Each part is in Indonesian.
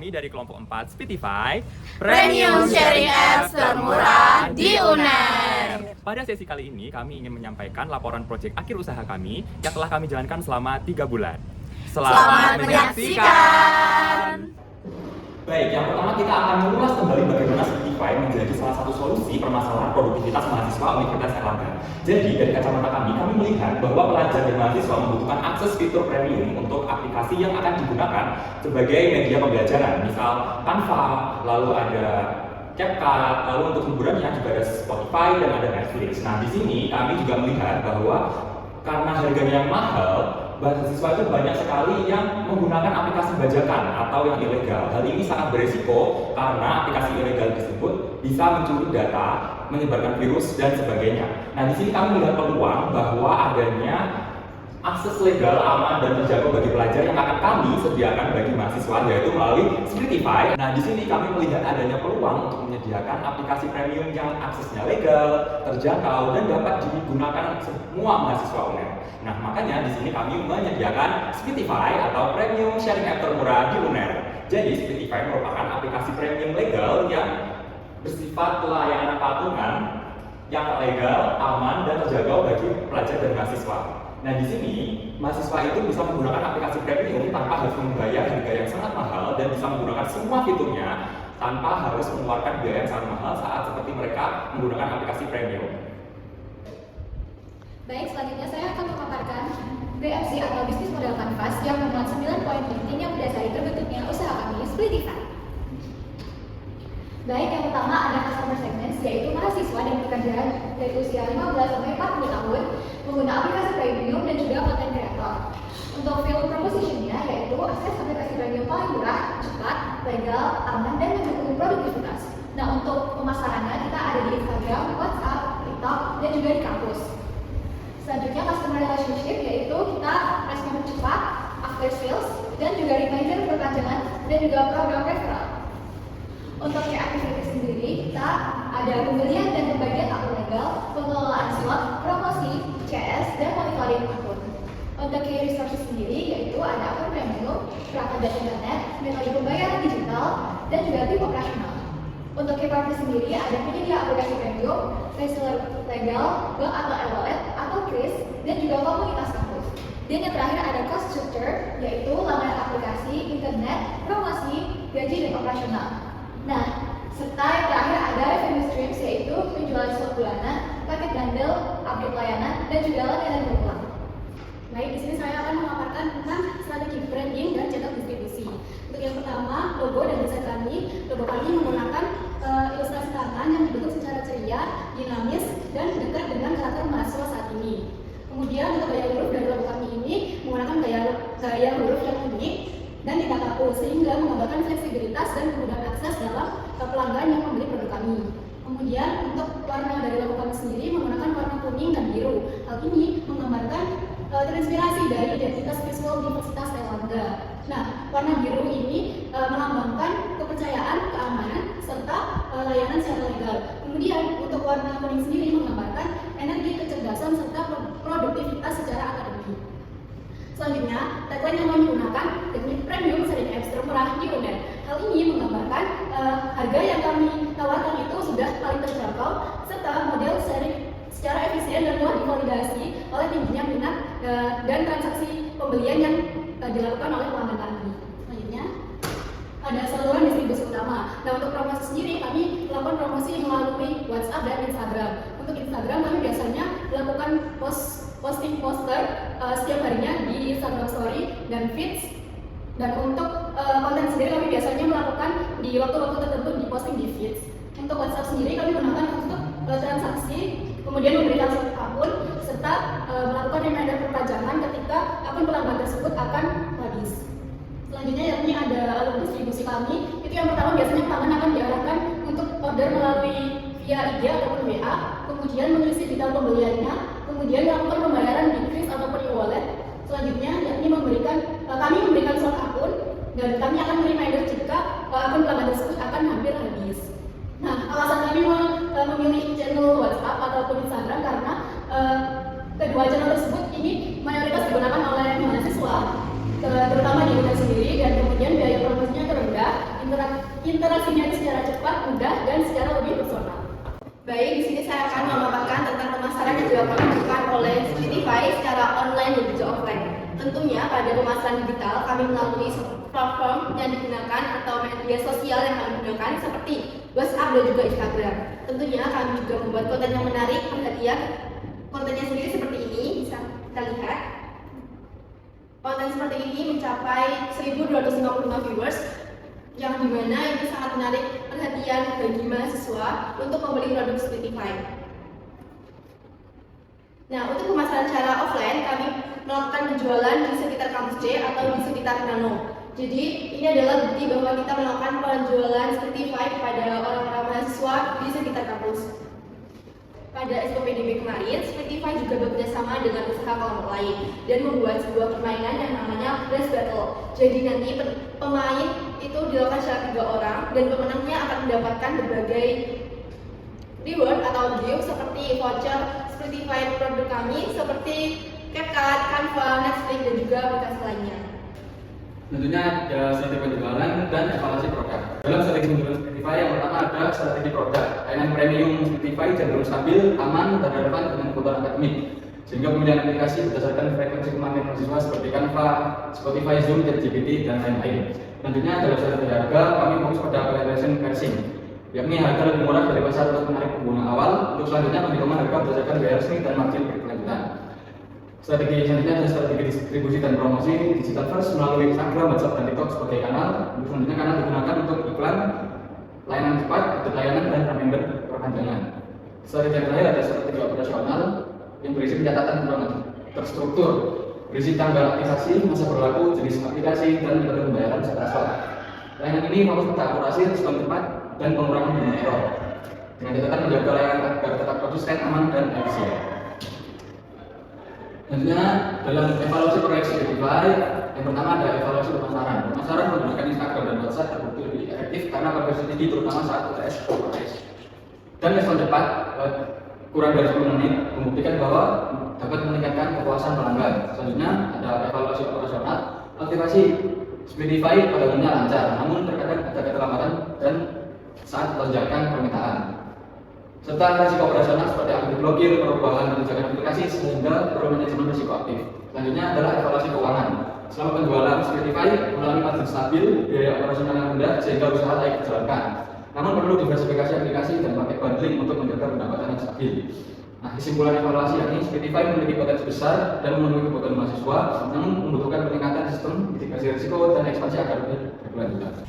kami dari kelompok 4 Speedify Premium Sharing Apps termurah di UNER. Pada sesi kali ini kami ingin menyampaikan laporan proyek akhir usaha kami yang telah kami jalankan selama 3 bulan. Selamat menyaksikan. Baik, yang pertama kita akan mengulas kembali bagaimana Speedify menjadi salah satu solusi permasalahan produktivitas mahasiswa Universitas Erlangga. Jadi dari kacamata kami melihat bahwa pelajar dan mahasiswa membutuhkan akses fitur premium untuk aplikasi yang akan digunakan sebagai media pembelajaran, misal Canva, lalu ada CapCut, lalu untuk hiburannya juga ada Spotify dan ada Netflix. Nah, di sini kami juga melihat bahwa karena harganya yang mahal, mahasiswa itu banyak sekali yang menggunakan aplikasi bajakan atau yang ilegal. Hal ini sangat beresiko karena aplikasi ilegal tersebut bisa mencuri data, menyebarkan virus dan sebagainya. Nah, di sini kami melihat peluang bahwa adanya akses legal, aman dan terjangkau bagi pelajar yang akan kami sediakan bagi mahasiswa, yaitu melalui Speedify. Nah, di sini kami melihat adanya peluang untuk menyediakan aplikasi premium yang aksesnya legal, terjangkau dan dapat digunakan semua mahasiswa UNER. Nah, makanya di sini kami menyediakan Speedify atau Premium Sharing App termurah di UNER. Jadi, Speedify merupakan aplikasi premium legal yang bersifat layanan patungan yang legal, aman dan terjangkau bagi pelajar dan mahasiswa. Nah, di sini mahasiswa itu bisa menggunakan aplikasi premium tanpa harus membayar harga yang sangat mahal dan bisa menggunakan semua fiturnya tanpa harus mengeluarkan biaya yang sangat mahal saat seperti mereka menggunakan aplikasi premium. Baik, selanjutnya saya akan memaparkan BMC atau Business Model Canvas yang memuat 9 poin penting yang mendasari terbentuknya usaha kami, Speedify. Baik, yang pertama ada customer segments, yaitu mahasiswa dan pekerja dari usia 15 sampai 40 tahun pengguna aplikasi premium dan juga content creator. Untuk field proposition-nya yaitu akses aplikasi premium paling murah, cepat, legal, aman, dan mendukung produktivitas. Nah, untuk pemasarannya kita ada di Instagram, WhatsApp, TikTok, dan juga di kampus. Selanjutnya customer relationship, yaitu kita respon cepat, after sales, dan juga reminder perpanjangan, dan juga program referral. Untuk key activity sendiri, kita ada pembelian dan pembagian akun legal, pengelolaan slot, promosi, CS, dan monitoring akun. Untuk key resources sendiri, yaitu ada akun premium, perangkat dan internet, metode pembayaran digital, dan juga tim operasional. Untuk key partner sendiri, ada penyedia aplikasi premium, reseller legal, bank atau e-wallet, atau KRIS, dan juga komunitas kampus. Dan yang terakhir ada cost structure, yaitu langganan aplikasi, internet, promosi, gaji, dan operasional. Nah, serta yang terakhir ada revenue streams, yaitu penjualan slot bulanan, paket bundle, update layanan, dan juga langganan berulang. Baik, di sini saya akan memaparkan tentang strategi branding dan channel distribusi. Untuk yang pertama, logo dan desain kami. Logo kami menggunakan ilustrasi tangan yang dibentuk secara ceria, dinamis, dan dekat dengan karakter mahasiswa saat ini. Kemudian untuk gaya huruf dari logo kami ini menggunakan gaya huruf yang unik dan tidak kaku, sehingga menggambarkan fleksibilitas dan kemudahan akses dalam pelanggan yang membeli produk kami. Kemudian untuk warna dari logo kami sendiri menggunakan warna kuning dan biru. Hal ini menggambarkan terinspirasi dari identitas visual Universitas Erlangga. Nah, warna biru ini melambangkan kepercayaan, keamanan, serta layanan secara legal. Kemudian untuk warna kuning sendiri menggambarkan energi, kecerdasan, serta produktivitas secara akademik. Selanjutnya, tagline yang kami gunakan teknik premium sharing apps termurah di UNER. Hal ini menggambarkan harga yang kami tawarkan itu sudah paling terjangkau, serta model sharing secara efisien dan mudah divalidasi oleh tingginya minat dan transaksi pembelian yang dilakukan oleh pelanggan kami. Selanjutnya, ada saluran distribusi utama. Nah, untuk promosi sendiri kami melakukan promosi melalui WhatsApp dan Instagram. Untuk Instagram kami biasanya melakukan posting poster setiap harinya di Instagram Story dan Feeds. Dan untuk konten sendiri kami biasanya melakukan di waktu-waktu tertentu di posting di Feeds. Untuk WhatsApp sendiri kami gunakan untuk transaksi, kemudian memberikan slot akun, serta melakukan reminder perpanjangan ketika akun pelanggan tersebut akan habis. Selanjutnya yakni ada alur distribusi kami. Itu yang pertama biasanya pelanggan akan diarahkan untuk order melalui via IG ataupun WA, kemudian mengisi detail pembeliannya, kemudian melakukan pembayaran di KRIS ataupun e-wallet. Selanjutnya yakni kami memberikan slot akun dan kami akan reminder jika akun pelanggan tersebut akan hampir habis. Nah, alasan kami memilih channel WhatsApp ataupun Instagram karena kedua channel tersebut ini mayoritas digunakan oleh mahasiswa, terutama di UNER sendiri, dan kemudian biaya promosinya terendah. secara cepat, mudah, dan secara lebih personal. Baik, di sini saya akan memaparkan tentang pemasaran yang juga dilakukan oleh Spotify secara online dan juga offline. Tentunya pada pemasaran digital kami melalui platform yang digunakan atau media sosial yang kami gunakan seperti WhatsApp dan juga Instagram. Tentunya kami juga membuat konten yang menarik, perhatian. Kontennya sendiri seperti ini, bisa kita lihat. Konten seperti ini mencapai 1.255 viewers, yang dimana ini sangat menarik perhatian bagi mahasiswa untuk membeli produk Spotify. Nah, untuk pemasaran secara offline, kami melakukan penjualan di sekitar kampus C atau di sekitar Nano. Jadi, ini adalah bukti bahwa kita melakukan penjualan Spotify kepada orang-orang mahasiswa di sekitar kampus. Pada Expo PDB kemarin, Spotify juga bekerjasama dengan usaha kelompok lain dan membuat sebuah permainan yang namanya Blast Battle. Jadi nanti pemain itu dilakukan secara 3 orang dan pemenangnya akan mendapatkan berbagai reward atau gift seperti voucher Spotify produk kami seperti CapCut, Canva, Netflix dan juga aplikasi lainnya. Tentunya ada strategi penjualan dan evaluasi produk. Dalam strategi penjualan Spotify yang pertama ada strategi produk. Layanan premium Spotify cenderung stabil, aman, dan relevan dengan kebutuhan akademik. Sehingga pemilihan aplikasi berdasarkan frekuensi kemampuan mahasiswa seperti Canva, Spotify, Zoom, ChatGPT, dan lain-lain. Tentunya dalam strategi harga kami fokus pada application pricing, yakni harga lebih murah dari pasar untuk menarik pengguna awal. Untuk selanjutnya penghitungan harga berdasarkan biaya resmi dan margin berkelanjutan. Strategi selanjutnya adalah strategi distribusi dan promosi digital first melalui Instagram, WhatsApp, dan TikTok sebagai kanal. Untuk selanjutnya kanal digunakan untuk iklan, layanan cepat, update layanan, dan reminder perpanjangan. Strategi yang terakhir ada strategi operasional yang berisi pencatatan terstruktur, berisi tanggal aktivasi, masa berlaku, jenis aplikasi, dan metode pembayaran serta stok. Layanan ini fokus pada akurasi, respon cepat, dan pengurangan jumlah error. Dengan catatan menjaga layanan agar tetap konsisten, aman, dan efisien. Tentunya dalam evaluasi proyek Spotify, yang pertama ada evaluasi pemasaran. Pemasaran menggunakan Instagram dan WhatsApp terbukti lebih efektif karena konversi tinggi terutama saat UTS proses. Dan respon cepat kurang dari 10 menit membuktikan bahwa dapat meningkatkan kepuasan pelanggan. Selanjutnya ada evaluasi operasional. Aktivasi Spotify pada umumnya lancar, namun terkadang ada keterlambatan dan saat lonjakan permintaan. Serta risiko operasional seperti aktif blokir, perubahan kebijakan aplikasi sehingga perlu manajemen risiko aktif. Selanjutnya adalah evaluasi keuangan. Selama penjualan Spotify mengalami margin stabil, biaya operasional yang rendah sehingga usaha layak dijalankan. Namun perlu diversifikasi aplikasi dan pakai bundling untuk menjaga pendapatan yang stabil. Nah, kesimpulan evaluasi yakni Spotify memiliki potensi besar dan memenuhi kebutuhan mahasiswa, namun membutuhkan peningkatan sistem, mitigasi risiko, dan ekspansi agar berkelanjutan.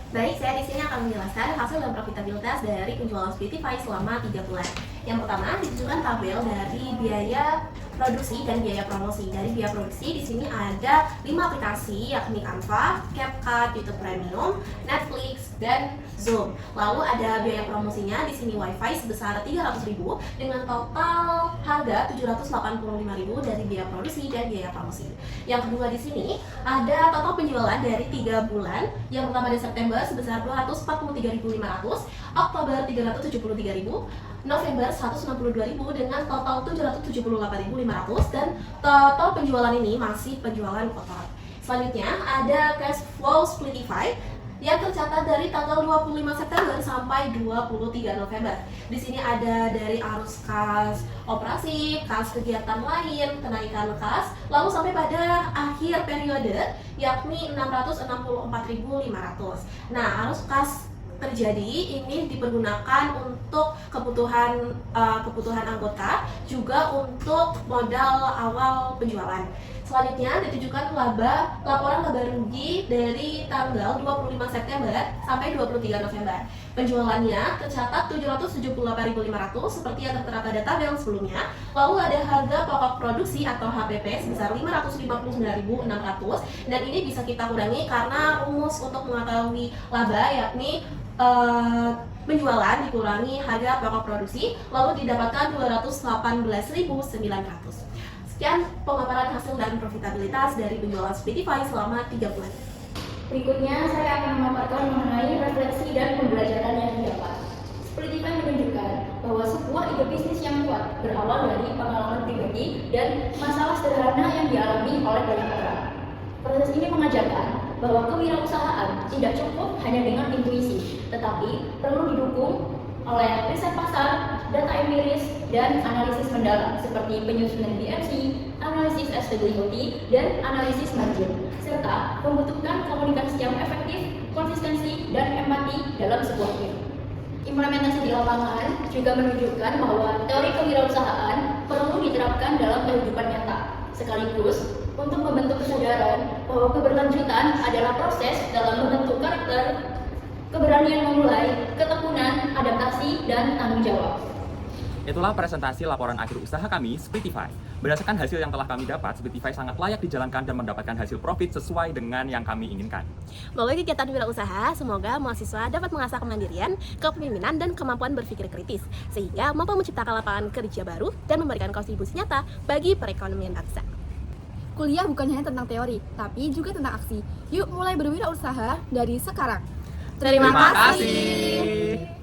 Baik, saya di sini akan menjelaskan hasil dan profitabilitas dari penjualan Spotify selama 3 bulan. Yang pertama, ditujukan tabel dari biaya produksi dan biaya promosi. Dari biaya produksi di sini ada 5 aplikasi yakni Canva, CapCut, YouTube Premium, Netflix, dan Zoom. Lalu ada biaya promosinya di sini WiFi sebesar 300.000 dengan total harga 785.000 dari biaya produksi dan biaya promosi. Yang kedua di sini ada total penjualan dari 3 bulan. Yang pertama di September sebesar 243.500, Oktober 373.000, November 162.000 dengan total 778.500 dan total penjualan ini masih penjualan kotor. Selanjutnya ada cash flow Spotify yang tercatat dari tanggal 25 September sampai 23 November. Di sini ada dari arus kas operasi, kas kegiatan lain, kenaikan kas, lalu sampai pada akhir periode yakni 664.500. Nah, arus kas terjadi ini dipergunakan untuk kebutuhan anggota, juga untuk modal awal penjualan. Selanjutnya ditujukan laporan laba rugi dari tanggal 25 September sampai 23 November. Penjualannya tercatat 778.500 seperti yang tertera pada tabel sebelumnya. Lalu ada harga pokok produksi atau HPP sebesar 559.600 dan ini bisa kita kurangi karena rumus untuk mengetahui laba yakni penjualan dikurangi harga pokok produksi lalu didapatkan 218.900. Sekian pemaparan hasil dan profitabilitas dari penjualan Spotify selama 3 bulan. Berikutnya saya akan memaparkan mengenai refleksi dan pembelajaran yang didapat. Spotify menunjukkan bahwa sebuah ide bisnis yang kuat berawal dari pengalaman pribadi dan masalah sederhana yang dialami oleh banyak orang. Proses ini mengajarkan bahwa kewirausahaan tidak cukup hanya dengan intuisi, tetapi perlu didukung oleh riset pasar, data empiris, dan analisis mendalam seperti penyusunan BMC, analisis SWOT, dan analisis margin, serta membutuhkan komunikasi yang efektif, konsistensi, dan empati dalam sebuah tim. Implementasi di lapangan juga menunjukkan bahwa teori kewirausahaan perlu diterapkan dalam kehidupan nyata, sekaligus untuk membentuk kesadaran bahwa keberlanjutan adalah proses dalam membentuk karakter, keberanian memulai, ketekunan, adaptasi, dan tanggung jawab. Itulah presentasi laporan akhir usaha kami, Splitify. Berdasarkan hasil yang telah kami dapat, Splitify sangat layak dijalankan dan mendapatkan hasil profit sesuai dengan yang kami inginkan. Melalui kegiatan wirausaha, semoga mahasiswa dapat mengasah kemandirian, kepemimpinan, dan kemampuan berpikir kritis, sehingga mampu menciptakan lapangan kerja baru dan memberikan kontribusi nyata bagi perekonomian bangsa. Kuliah bukan hanya tentang teori, tapi juga tentang aksi. Yuk mulai berwirausaha dari sekarang. Terima kasih.